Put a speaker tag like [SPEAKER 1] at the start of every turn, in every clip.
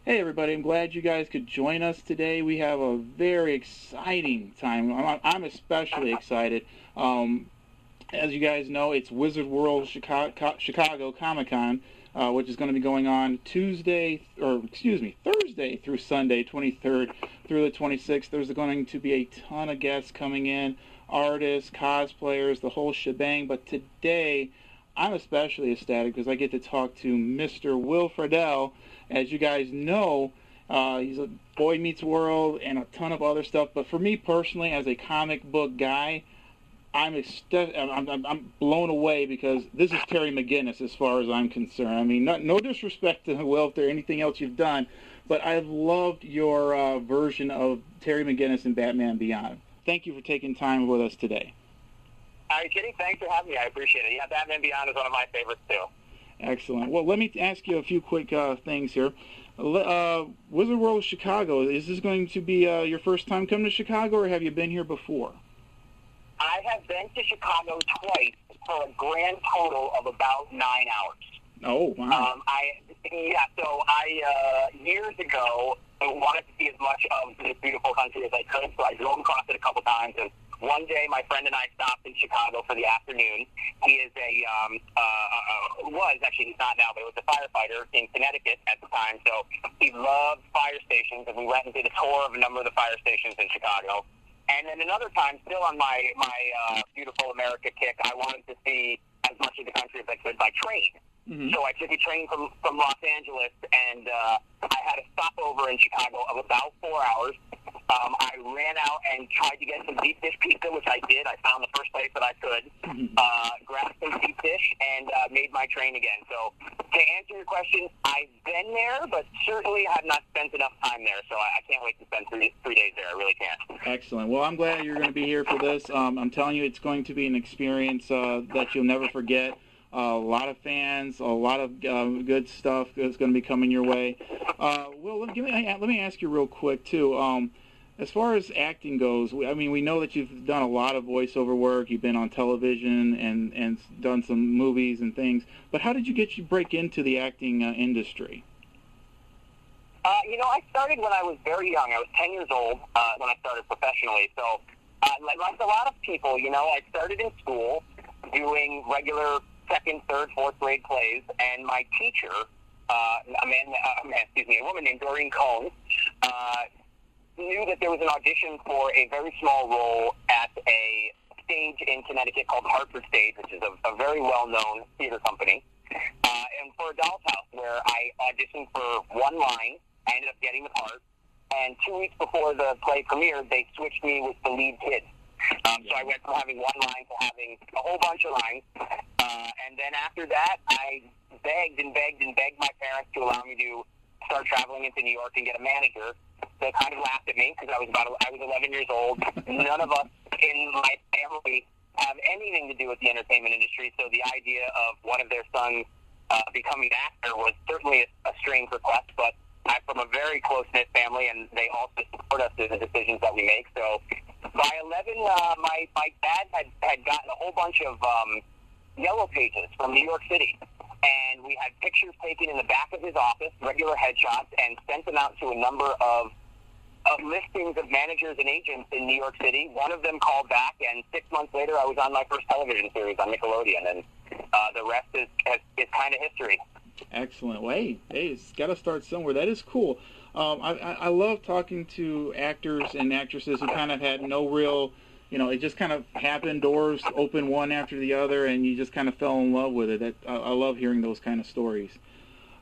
[SPEAKER 1] Hey everybody, I'm glad you guys could join us today. We have a very exciting time. I'm especially excited. As you guys know, it's Wizard World Chicago Comic-Con, which is going to be going on Thursday through Sunday, 23rd through the 26th. There's going to be a ton of guests coming in, artists, cosplayers, the whole shebang. But today, I'm especially ecstatic because I get to talk to Mr. Will Friedle. As you guys know, he's a Boy Meets World and a ton of other stuff. But for me personally, as a comic book guy, I'm blown away because this is Terry McGinnis as far as I'm concerned. I mean, no disrespect to Will if there's anything else you've done, but I've loved your version of Terry McGinnis in Batman Beyond. Thank you for taking time with us today.
[SPEAKER 2] Are you kidding? Thanks for having me. I appreciate it. Yeah, Batman Beyond is one of my favorites, too.
[SPEAKER 1] Excellent. Well, let me ask you a few quick things here. Wizard World Chicago, is this going to be your first time coming to Chicago, or have you been here before?
[SPEAKER 2] I have been to Chicago twice for a grand total of about 9 hours.
[SPEAKER 1] Oh, wow.
[SPEAKER 2] Years ago, I wanted to see as much of this beautiful country as I could, so I drove across it a couple times, and one day, my friend and I stopped in Chicago for the afternoon. He is he's not now, but he was a firefighter in Connecticut at the time, so he loved fire stations, and we went and did a tour of a number of the fire stations in Chicago. And then another time, still on my beautiful America kick, I wanted to see as much of the country as I could by train. Mm-hmm. So I took a train from Los Angeles, and I had a stopover in Chicago of about 4 hours. I ran out and tried to get some deep dish pizza, which I did. I found the first place that I could, grabbed some deep dish, and made my train again. So to answer your question, I've been there, but certainly have not spent enough time there. So I can't wait to spend three days there. I really can't.
[SPEAKER 1] Excellent. Well, I'm glad you're going to be here for this. I'm telling you, it's going to be an experience that you'll never forget. A lot of fans, a lot of good stuff is going to be coming your way. Well, let me ask you real quick, too. As far as acting goes, we know that you've done a lot of voiceover work. You've been on television and done some movies and things. But how did you break into the acting industry?
[SPEAKER 2] I started when I was very young. I was 10 years old when I started professionally. So, like a lot of people, I started in school doing regular second, third, fourth grade plays, and my teacher, a woman named Doreen Cohn, knew that there was an audition for a very small role at a stage in Connecticut called Hartford Stage, which is a very well-known theater company, and for a doll's house, where I auditioned for one line. I ended up getting the part, and 2 weeks before the play premiered, they switched me with the lead kid. So I went from having one line to having a whole bunch of lines, and then after that, I begged my parents to allow me to start traveling into New York and get a manager. They kind of laughed at me because I was 11 years old. None of us in my family have anything to do with the entertainment industry, so the idea of one of their sons becoming an actor was certainly a strange request, but I'm from a very close-knit family, and they also support us in the decisions that we make. So by 11, my dad had gotten a whole bunch of yellow pages from New York City, and we had pictures taken in the back of his office, regular headshots, and sent them out to a number of listings of managers and agents in New York City. One of them called back, and 6 months later, I was on my first television series on Nickelodeon, and the rest is kind of history.
[SPEAKER 1] Excellent. Well, hey, it's got to start somewhere. That is cool. I love talking to actors and actresses who kind of had no real, it just kind of happened, doors open one after the other, and you just kind of fell in love with it. I love hearing those kind of stories.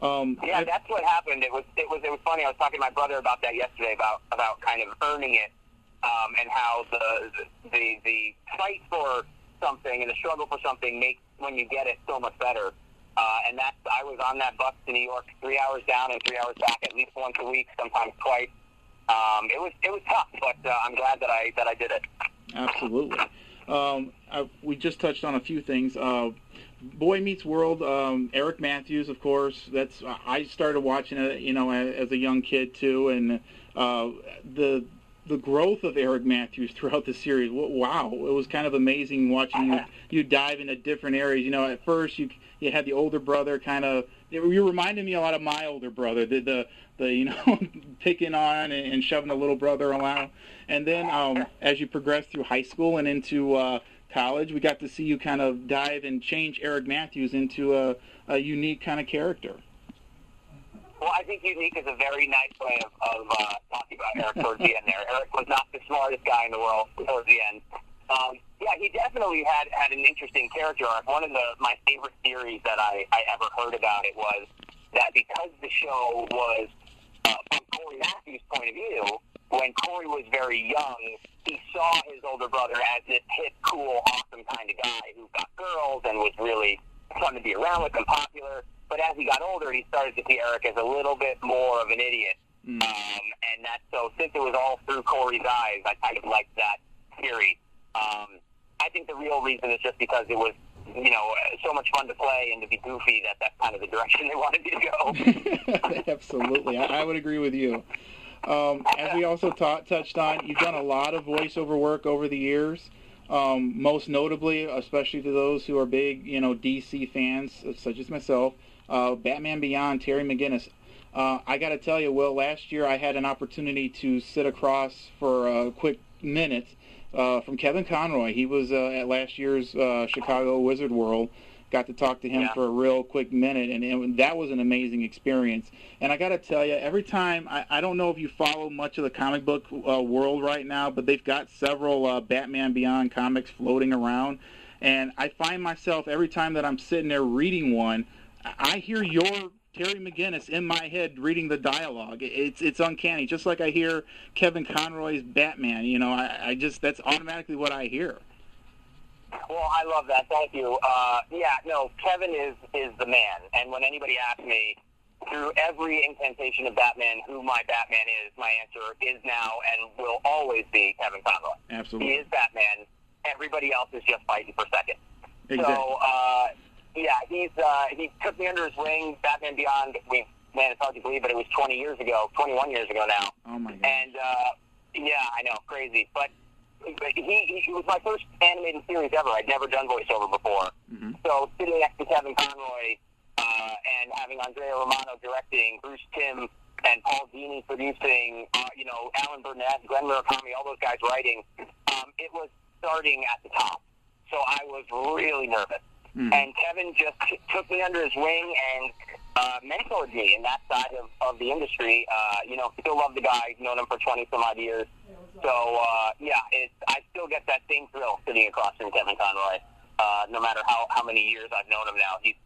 [SPEAKER 2] That's what happened. It was funny. I was talking to my brother about that yesterday, about kind of earning it, and how the fight for something and the struggle for something makes when you get it so much better. And I was on that bus to New York 3 hours down and 3 hours back at least once a week, sometimes twice. It was tough, but I'm glad that I did it.
[SPEAKER 1] Absolutely. We just touched on a few things. Boy Meets World, Eric Matthews, of course. I started watching it, as a young kid too, and the growth of Eric Matthews throughout the series. Wow, it was kind of amazing watching you dive into different areas. At first you had the older brother kind of you reminded me a lot of my older brother, the picking on and shoving the little brother around. And then as you progressed through high school and into college, we got to see you kind of dive and change Eric Matthews into a unique kind of character.
[SPEAKER 2] Well, I think unique is a very nice way of talking about Eric towards the end there. Eric was not the smartest guy in the world towards the end. Yeah, he definitely had an interesting character arc. One of my favorite theories that I ever heard about it was that because the show was from Corey Matthews' point of view, when Corey was very young, he saw his older brother as this hip, cool, awesome kind of guy who got girls and was really fun to be around with and popular. But as he got older, he started to see Eric as a little bit more of an idiot. And so since it was all through Corey's eyes, I kind of liked that theory. I think the real reason is just because it was, so much fun to play and to be goofy that's kind of the direction they wanted you to go.
[SPEAKER 1] Absolutely. I would agree with you. As we also touched on, you've done a lot of voiceover work over the years. Most notably, especially to those who are big, DC fans, such as myself, Batman Beyond, Terry McGinnis. I got to tell you, Will, last year I had an opportunity to sit across for a quick minute from Kevin Conroy. He was at last year's Chicago Wizard World. Got to talk to him for a real quick minute, and that was an amazing experience. And I got to tell you, every time, I don't know if you follow much of the comic book world right now, but they've got several Batman Beyond comics floating around, and I find myself, every time that I'm sitting there reading one, I hear your Terry McGinnis in my head reading the dialogue. It's uncanny, just like I hear Kevin Conroy's Batman. I just, that's automatically what I hear.
[SPEAKER 2] Well, I love that. Thank you. Kevin is the man. And when anybody asks me through every incantation of Batman who my Batman is, my answer is now and will always be Kevin Conroy.
[SPEAKER 1] Absolutely.
[SPEAKER 2] He is Batman. Everybody else is just fighting for second.
[SPEAKER 1] Exactly.
[SPEAKER 2] So, he took me under his wing. Batman Beyond, it's hard to believe, but it was 21 years ago now.
[SPEAKER 1] Oh, my God.
[SPEAKER 2] And, I know, crazy. But he was my first animated series ever. I'd never done voiceover before. Mm-hmm. So sitting next to Kevin Conroy and having Andrea Romano directing, Bruce Timm and Paul Dini producing, Alan Burnett, Glenn Murakami, all those guys writing, it was starting at the top. So I was really nervous. Mm-hmm. And Kevin just took me under his wing and mentored me in that side of the industry. Still love the guy, known him for 20-some-odd years. So, I still get that same thrill sitting across from Kevin Conroy, no matter how many years I've known him now. He's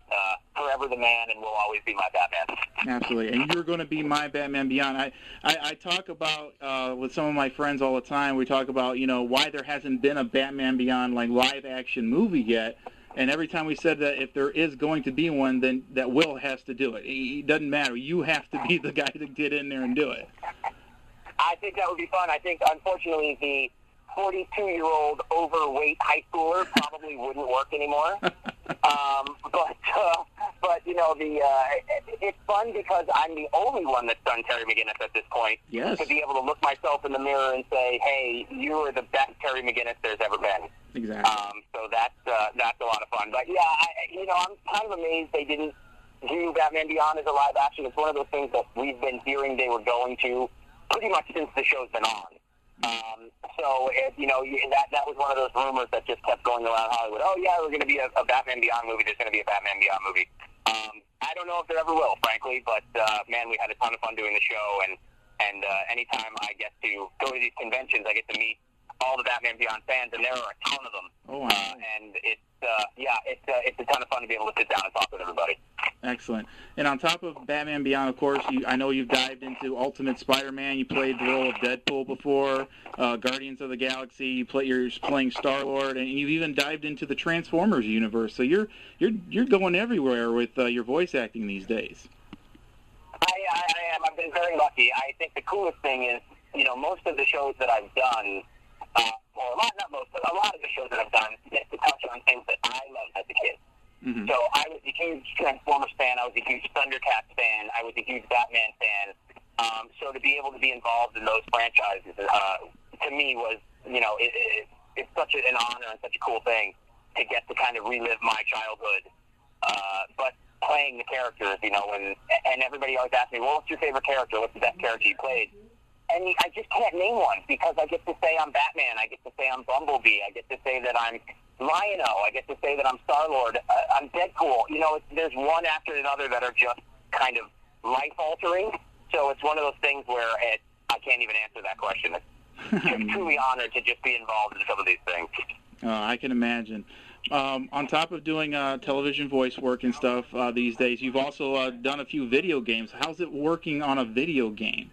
[SPEAKER 2] forever the man and will always be my Batman.
[SPEAKER 1] Absolutely. And you're going to be my Batman Beyond. I talk about, with some of my friends all the time, we talk about, why there hasn't been a Batman Beyond, live-action movie yet. And every time we said that if there is going to be one, then that Will has to do it. It doesn't matter. You have to be the guy to get in there and do it.
[SPEAKER 2] I think that would be fun. I think, unfortunately, the 42-year-old overweight high schooler probably wouldn't work anymore. It's fun because I'm the only one that's done Terry McGinnis at this point.
[SPEAKER 1] Yes.
[SPEAKER 2] To be able to look myself in the mirror and say, hey, you are the best Terry McGinnis there's ever been.
[SPEAKER 1] Exactly.
[SPEAKER 2] So that's a lot of fun. But, I'm kind of amazed they didn't do Batman Beyond as a live action. It's one of those things that we've been hearing they were going to pretty much since the show's been on. That was one of those rumors that just kept going around Hollywood. Oh, yeah, we're going to be a Batman Beyond movie. There's going to be a Batman Beyond movie. I don't know if there ever will, frankly, but, we had a ton of fun doing the show, and anytime I get to go to these conventions, I get to meet all the Batman Beyond fans, and there are a ton of them.
[SPEAKER 1] Oh, wow.
[SPEAKER 2] And it's a ton of fun to be able to sit down and talk with everybody.
[SPEAKER 1] Excellent. And on top of Batman Beyond, of course, I know you've dived into Ultimate Spider-Man. You played the role of Deadpool before, Guardians of the Galaxy. You're playing Star-Lord, and you've even dived into the Transformers universe. So you're going everywhere with your voice acting these days.
[SPEAKER 2] I am. I've been very lucky. I think the coolest thing is, most of the shows that I've done, a lot of the shows that I've done get to touch on things that I loved as a kid. Mm-hmm. So I was a huge Transformers fan. I was a huge Thundercats fan. I was a huge Batman fan. So to be able to be involved in those franchises, to me was, it's such an honor and such a cool thing to get to kind of relive my childhood. But playing the characters, and everybody always asks me, well, what's your favorite character? What's the best character you played? And I just can't name one because I get to say I'm Batman. I get to say I'm Bumblebee. I get to say that I'm Lion-O. I get to say that I'm Star-Lord. I'm Deadpool. There's one after another that are just kind of life-altering. So it's one of those things where I can't even answer that question. I'm truly honored to just be involved in some of these things.
[SPEAKER 1] I can imagine. On top of doing television voice work and stuff these days, you've also done a few video games. How's it working on a video game?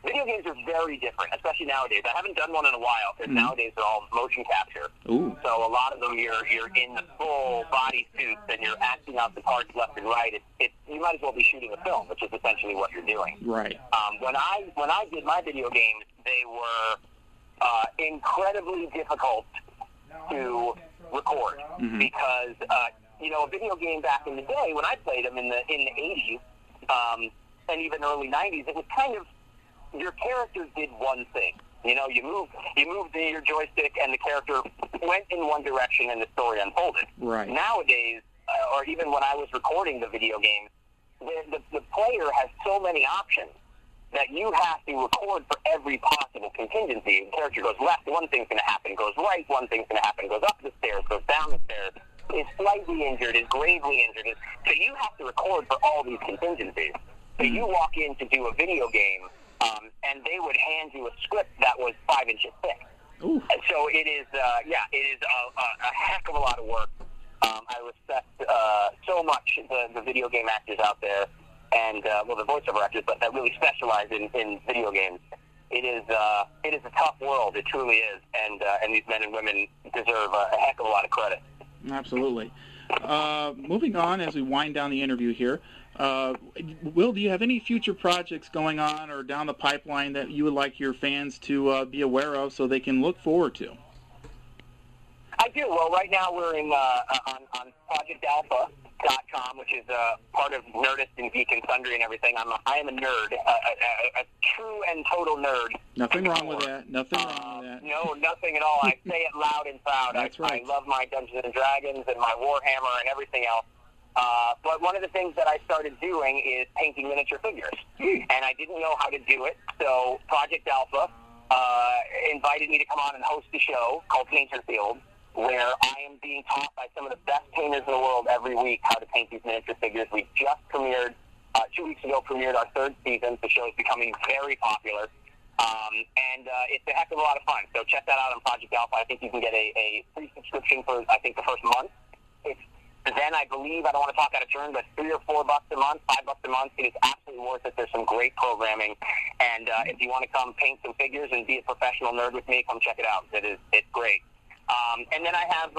[SPEAKER 2] Video games are very different, especially nowadays. I haven't done one in a while because nowadays they're all motion capture.
[SPEAKER 1] Ooh.
[SPEAKER 2] So a lot of them you're in the full body suits and you're acting out the parts left and right. You might as well be shooting a film, which is essentially what you're doing.
[SPEAKER 1] Right.
[SPEAKER 2] When I did my video games, they were incredibly difficult to record because a video game back in the day when I played them in the 80s and even early 90s, it was kind of your character did one thing. You moved your joystick and the character went in one direction and the story unfolded.
[SPEAKER 1] Right.
[SPEAKER 2] Nowadays, or even when I was recording the video games, the player has so many options that you have to record for every possible contingency. The character goes left, one thing's going to happen. Goes right, one thing's going to happen. Goes up the stairs, goes down the stairs. Is slightly injured, is gravely injured. So you have to record for all these contingencies. So you walk in to do a video game, and they would hand you a script that was 5 inches thick.
[SPEAKER 1] Ooh.
[SPEAKER 2] And so it is, it is a heck of a lot of work. I respect so much the video game actors out there, and the voiceover actors, but that really specialize in video games. It is a tough world. It truly is, and these men and women deserve a heck of a lot of credit.
[SPEAKER 1] Absolutely. Moving on as we wind down the interview here, Will, do you have any future projects going on or down the pipeline that you would like your fans to be aware of so they can look forward to?
[SPEAKER 2] I do. Well, right now we're on ProjectAlpha.com, which is part of Nerdist and Geek and Sundry and everything. I am a nerd, a true and total nerd.
[SPEAKER 1] Nothing wrong with that. Nothing wrong with that.
[SPEAKER 2] No, nothing at all. I say it loud and proud.
[SPEAKER 1] That's right.
[SPEAKER 2] I love my Dungeons and Dragons and my Warhammer and everything else. But one of the things that I started doing is painting miniature figures. And I didn't know how to do it, so Project Alpha invited me to come on and host a show called Painterfield, where I am being taught by some of the best painters in the world every week how to paint these miniature figures. We just premiered, 2 weeks ago, our third season. The show is becoming very popular. And it's a heck of a lot of fun. So check that out on Project Alpha. I think you can get a free subscription for, I think, the first month. Then I believe, I don't want to talk out of turn, but $3 or $4 a month, $5 a month. It is absolutely worth it. There's some great programming. And if you want to come paint some figures and be a professional nerd with me, come check it out. It's great. And then I have,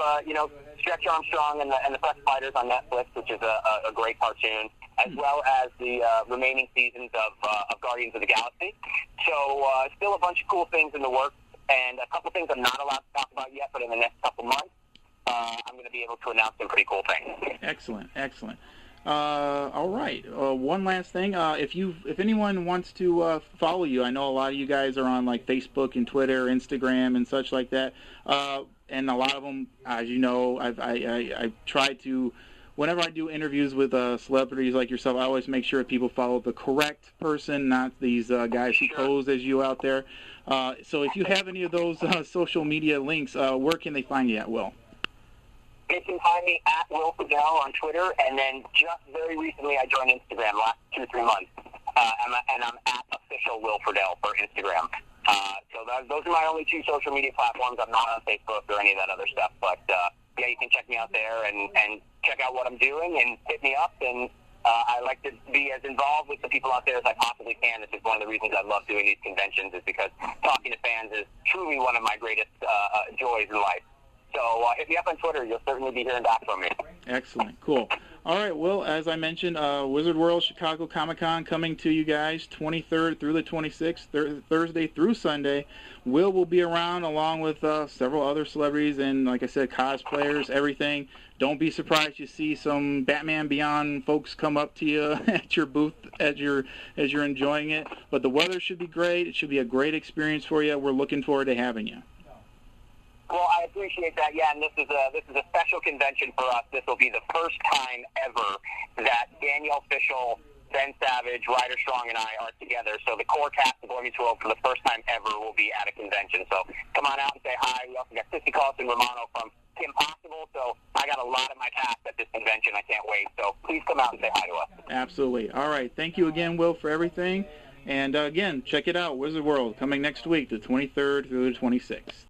[SPEAKER 2] Stretch Armstrong and the Fresh Fighters on Netflix, which is a great cartoon, as well as the remaining seasons of Guardians of the Galaxy. So still a bunch of cool things in the works, and a couple things I'm not allowed to talk about yet, but in the next couple months, I'm going to be able to announce some pretty cool things.
[SPEAKER 1] Excellent. All right. One last thing. If anyone wants to follow you, I know a lot of you guys are on like Facebook and Twitter, Instagram, and such like that. And a lot of them, as you know, I try to, whenever I do interviews with celebrities like yourself, I always make sure people follow the correct person, not these guys who pose as you out there. So if you have any of those social media links, where can they find you at, Will?
[SPEAKER 2] You can find me at Will Friedle on Twitter, and then just very recently I joined Instagram, last 2 or 3 months, and I'm at official Will Friedle for Instagram. So those are my only 2 social media platforms. I'm not on Facebook or any of that other stuff, but yeah, you can check me out there and check out what I'm doing and hit me up. And I like to be as involved with the people out there as I possibly can. This is one of the reasons I love doing these conventions, is because talking to fans is truly one of my greatest joys in life. So hit me up on Twitter. You'll certainly be hearing back from me. Excellent.
[SPEAKER 1] Cool. All right, Will, as I mentioned, Wizard World Chicago Comic-Con coming to you guys 23rd through the 26th, Thursday through Sunday. Will be around along with several other celebrities and, like I said, cosplayers, everything. Don't be surprised you see some Batman Beyond folks come up to you at your booth as you're enjoying it. But the weather should be great. It should be a great experience for you. We're looking forward to having you.
[SPEAKER 2] Well, I appreciate that. Yeah, and this is a special convention for us. This will be the first time ever that Danielle Fishel, Ben Savage, Ryder Strong, and I are together. So the core cast of Boy Meets World for the first time ever will be at a convention. So come on out and say hi. We also got Sissy Carlson Romano from Kim Possible. So I got a lot of my cast at this convention. I can't wait. So please come out and say hi to us.
[SPEAKER 1] Absolutely. All right. Thank you again, Will, for everything. And again, check it out, Wizard World, coming next week, the 23rd through the 26th.